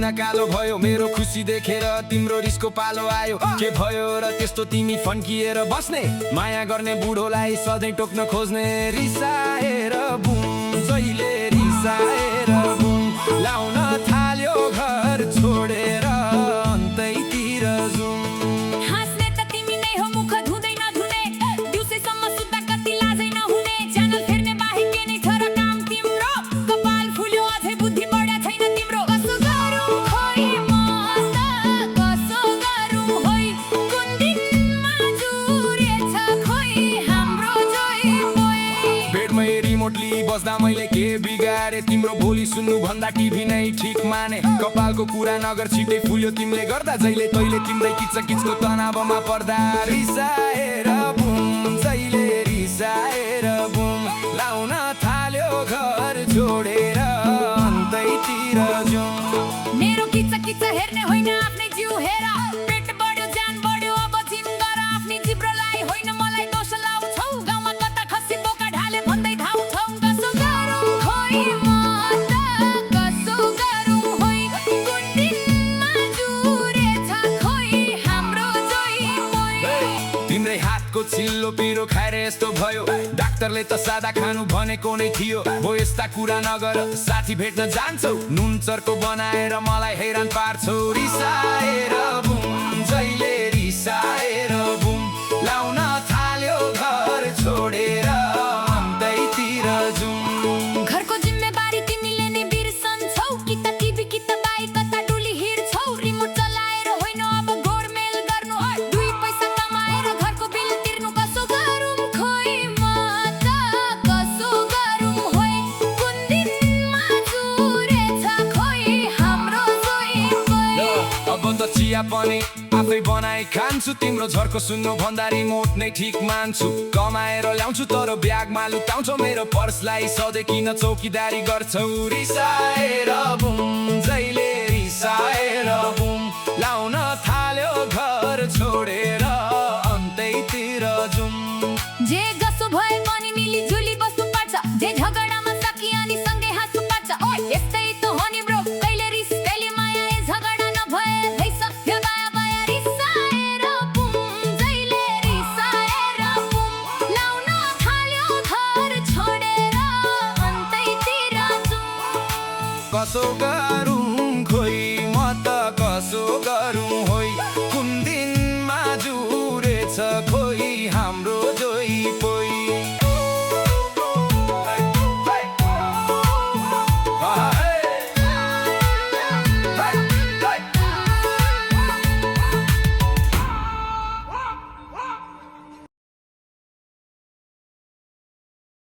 सिना कालो भयो मेरो खुसी देखेर तिम्रो रिसको पालो आयो के भयो र त्यस्तो तिमी फन्किएर बस्ने माया गर्ने बुढोलाई सधैँ टोक्न खोज्ने रिसाएर बुम जहिले रिसाएर बुम लाउन थाल्यो घर छोडेर अन्तैतिर जुम हाँस्ने त तिमी नै हो मुख धुँदै नधुने दिउँसैसम्म सुत्दा कति लाजै नहुने च्यानल फेर्ने बाहेक के नै छ र काम तिम्रो कपाल फुल्यो अझै बुद्धि बढ्या छैन तिम्रो कसो गरौँ खोइ म त कसो गरौँ होइ कुन दिनमा जुरेछ खोइ हाम्रो जोइ बोइ बेडमै रिमोटली बस्दा मैले के बिगारे तिम्रो बोली सुन्नु भन्दा टिभी नै ठिक माने कपालको कुरा नगर छिटै फुल्यो तिमीले गर्दा जहिले तैले तिम्रै किचकिचको तनावमा पर्दा रिसाएर बुम जहिले रिसाएर बुम लाउन थाल्यो घर छोडेर अन्तैतिर जाउँ मेरो किच्चा हेर्ने होइन आफ्नै जिउ हेर पेट बढ्यो ज्यान बढ्यो अब जिम गर आफ्नै जिब्रोलाई होइन मलाई दोष लाउँछौ गाउँमा कता खसी बोका ढाले भन्दै धाउँछौ कसो गरौँ खोइ म त कसो गरौँ होइ कुन दिनमा जुरेछ खोइ हाम्रो जोइ बोइ तिम्रै हातको चिल्लो पिरो खाएर यस्तो भयो डाक्टरले त सादा खानु भनेको नै थियो हो यस्ता कुरा नगर साथी भेट्न जान्छौ नुन चर्को बनाएर मलाई हैरान पार्छौ रिसाएर बुम जहिले रिसाएर बुम लाउन थाल्यो घर छोडेर अन्तैतिर जाउँ घरको जिम्मेवारी तिमीले नै बिर्सन्छौ कि त टिभी कि त बाइक कता डुली हिँड्छौ रिमोट चलाएर होइन अब गोरमेल गर्नु दुई पैसा कमाएर घरको बिल तिर्नु कसो गरौँ खोइ म त कसो गरौँ होइ कुन दिनमा जुरेछ खोइ हाम्रो जोइ बोइ अब त चिया पनि आफै बनाइ खान्छु तिम्रो झर्को सुन्नु भन्दा रिमोट नै ठिक मान्छु कमाएर ल्याउँछु तर ब्यागमा लुकाउँछौ मेरो पर्सलाई सधैँ किन चौकीदारी गर्छौ रिसाएर बुम जहिले रिसाएर बुम लाउन थाल्यो घर छोडेर अन्तैतिर जुम जे जसो भए पनि मिलिजुली बस्नु पर्छ जे झगडामा सकी अनि सँगै हाँस्नु पर्छ ओइ यस्तै त हो नि ब्रो कहिले रिस कहिले माया ए झगडा नभए भइसक्यो दाया बाया रिसाएर बुम जहिले रिसाएर बुम लाउन थाल्यो घर छोडेर अन्तैतिर जाउँ कसो गरौँ खोइ म त कसो गरौँ होइ कुन दिनमा जुरेछ खोइ हाम्रो जोइ पोइ